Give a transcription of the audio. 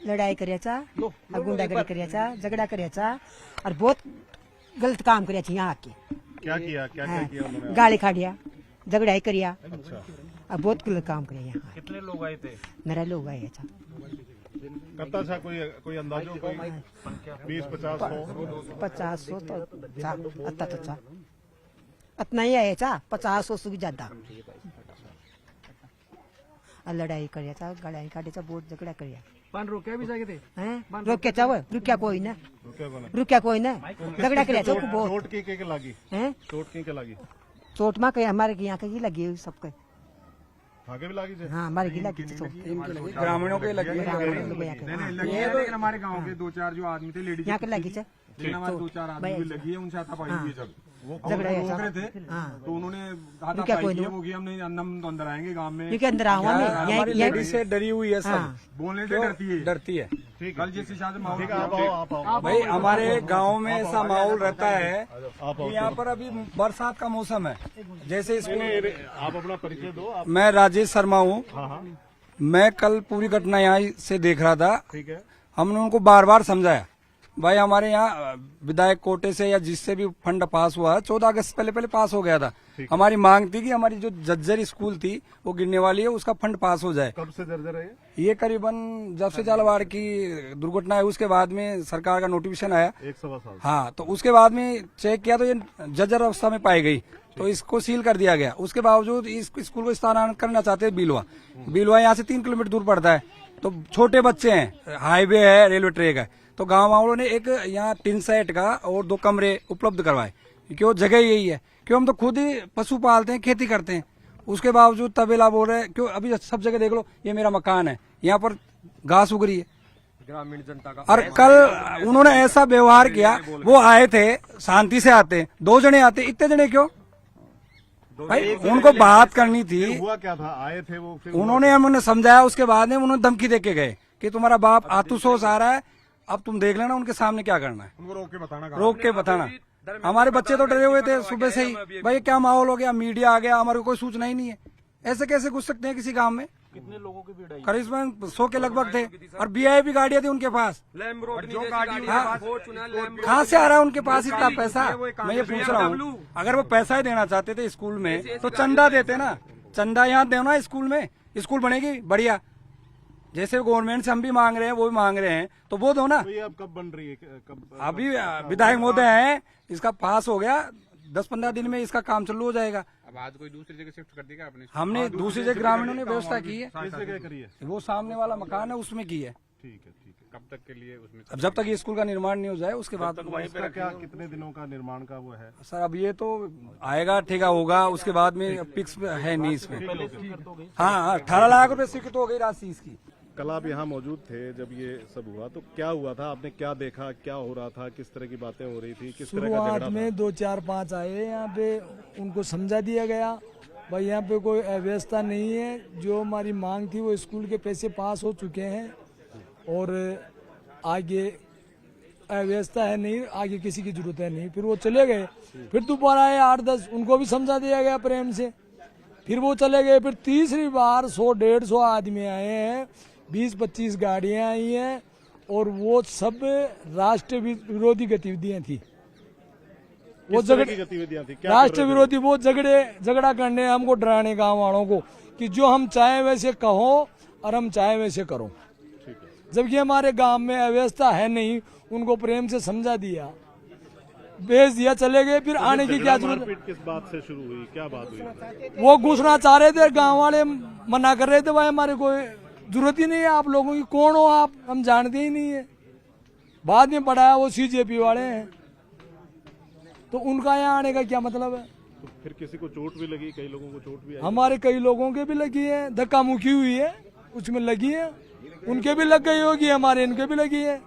लड़ाई करायचा और गुंडागर्दी करायचा, झगड़ा करायचा और बहुत गलत काम करायचे यहाँ आके। क्या किया उन्होंने? गाली खाड़िया, झगड़ा करिया अच्छा, और बहुत गलत काम करे यहाँ। कितने लोग आए थे? मेरा लोग आए था करता था कोई अंदाजो, कोई 20-50 100? 50-100 तो था, अत्ता तो था, इतना ही आया था, 50-100 से भी ज्यादा। और लड़ाई करिया था, गाड़ी काटे था, बहुत झगड़ा करिया। पान रोके भी जाके थे? रोके था वो, रुकिया कोई ना, झगड़ा करिया था बहुत। चोट की लगी? चोट की लगी? चोट माँ हमारे यहाँ की लगी हुई सबके। आगे भी लगी? हाँ हमारे की लगी थी। ग्रामीणों के लगी? लेकिन हमारे गांव के 2-4 जो आदमी थे लेडीज यहाँ के लगी थे, लेकिन हमारे 2-4 आदमी भी लगी है, उनसे हाथापाई हुई है। जब वो झगड़ा रोक रहे थे तो उन्होंने हाथापाई किया, वो कि हम नहीं हम तो अंदर आएंगे गांव में। क्योंकि अंदर आऊंगा मैं, हमारी लेडीज से डरी हुई है सब, बोलने से डरती है। कल जैसे शायद माहौल आप आओ। भाई हमारे गांव में ऐसा माहौल रहता है कि यहाँ पर अभी बरसात का मौसम है। जैसे स्कूल, आप अपना परिचय दो। आप? मैं राजेश शर्मा हूँ। हाँ, मैं कल पूरी घटना यहाँ से देख रहा था। ठीक है। हमने उनको बार बार समझाया, भाई हमारे यहाँ विधायक कोटे से या जिससे भी फंड पास हुआ 14 अगस्त पहले पास हो गया था। हमारी मांग थी कि हमारी जो जर्जर स्कूल थी वो गिरने वाली है, उसका फंड पास हो जाए। कब से जर्जर है ये करीबन जब से जालवाड़ की दुर्घटना है उसके बाद में सरकार का नोटिफिकेशन आया। 1 साल। हाँ, तो उसके बाद में चेक किया तो ये जर्जर अवस्था में पाई गई, तो इसको सील कर दिया गया। उसके बावजूद इस स्कूल को स्थानांतरित करना चाहते हैं बिलवा यहाँ से 3 किलोमीटर दूर पड़ता है। तो छोटे बच्चे हैं, हाईवे है, रेलवे ट्रैक है, तो गांव वालों ने एक यहाँ टिन सेट का और 2 कमरे उपलब्ध करवाए, क्यों जगह यही है। क्यों हम तो खुद ही पशु पालते हैं, खेती करते हैं, उसके बावजूद तबेला बोल रहे हैं। क्यों अभी सब जगह देख लो, ये मेरा मकान है, यहाँ पर घास उग रही है। ग्रामीण जनता का और कल उन्होंने ऐसा व्यवहार किया, वो आए थे शांति से आते, 2 जने आते, इतने जने क्यों भाई? उनको बात करनी थी। हुआ क्या था? आए थे वो, फिर उन्होंने हमें समझाया, उसके बाद में उन्होंने धमकी दे के गए कि तुम्हारा बाप आतुसोस आ रहा है, अब तुम देख लेना उनके सामने क्या करना है, उनको रोक के बताना। हमारे बच्चे तो डरे हुए थे सुबह से ही, भाई क्या माहौल हो गया, मीडिया आ गया, हमारे को कोई सूचना ही नहीं है, ऐसे कैसे घुस सकते हैं किसी गांव में? कितने लोगों की भीड़ आई? करीबन 100 के लगभग थे, और वीआईपी गाड़ियां थी उनके पास। जो गाड़ी कहाँ से आ रहा है उनके पास इतना पैसा? मैं ये पूछ रहा हूँ, अगर वो पैसा ही देना चाहते थे स्कूल में तो चंदा देते ना, चंदा यहाँ दो ना स्कूल में, स्कूल बनेगी बढ़िया। जैसे गवर्नमेंट से हम भी मांग रहे हैं, वो भी मांग रहे हैं, तो वो दो ना। तो ये अब कब बन रही है? अभी विधायक महोदय हैं, इसका पास हो गया, 10-15 दिन में इसका काम चालू हो जाएगा। अब आज कोई दूसरी जगह शिफ्ट कर देगा आपने? हमने दूसरी जगह ग्रामीणों ने व्यवस्था की है, किस जगह करी है? वो सामने वाला मकान है उसमें की है। ठीक है। कब तक के लिए उसमें? अब जब तक ये स्कूल का निर्माण नहीं हो जाए उसके बाद। इसका क्या कितने दिनों का निर्माण का वो है सर? अब ये तो आएगा, ठेका होगा, उसके बाद में फिक्स है नहीं इसमें। हाँ, 18 लाख रुपए स्वीकृत हो गई राशि इसकी। कल आप यहाँ मौजूद थे जब ये सब हुआ, तो क्या हुआ था? आपने क्या देखा, क्या हो रहा था, किस तरह की बातें हो रही थी, किस तरह का झगड़ा शुरुआत में 2-4-5 आए यहाँ पे, उनको समझा दिया गया भाई यहाँ पे कोई अव्यवस्था नहीं है, जो हमारी मांग थी वो स्कूल के पैसे पास हो चुके हैं और आगे अव्यवस्था है नहीं, आगे किसी की जरूरत है नहीं। फिर वो चले गए, फिर दोबारा आए 8-10, उनको भी समझा दिया गया प्रेम से, फिर वो चले गए। फिर तीसरी बार 100-150 आदमी आए हैं, 20-25 गाड़ियां आई हैं और वो सब राष्ट्र विरोधी गतिविधियां थी। वो गतिविधियां थी क्या? राष्ट्र विरोधी, वो झगड़ा करने, हमको डराने गांव वालों को कि जो हम चाहे वैसे कहो और हम चाहे वैसे करो, जबकि हमारे गांव में अव्यवस्था है नहीं। उनको प्रेम से समझा दिया, भेज दिया, चले गए। फिर आने की क्या जरूरत? किस बात से शुरू हुई, क्या बात हुई? वो घुसना चाह रहे थे, गांव वाले मना कर रहे थे, भाई हमारे कोई जरूरत ही नहीं है आप लोगों की, कौन हो आप, हम जानते ही नहीं है। बाद में पढ़ाया वो सीजेपी वाले हैं, तो उनका यहाँ आने का क्या मतलब है? तो फिर किसी को चोट भी लगी, कई लोगों को चोट भी आई? हमारे कई लोगों के भी लगी है, धक्का मुक्की हुई है, उसमें लगी है, उनके भी लग गई होगी, हमारे इनके भी लगी है।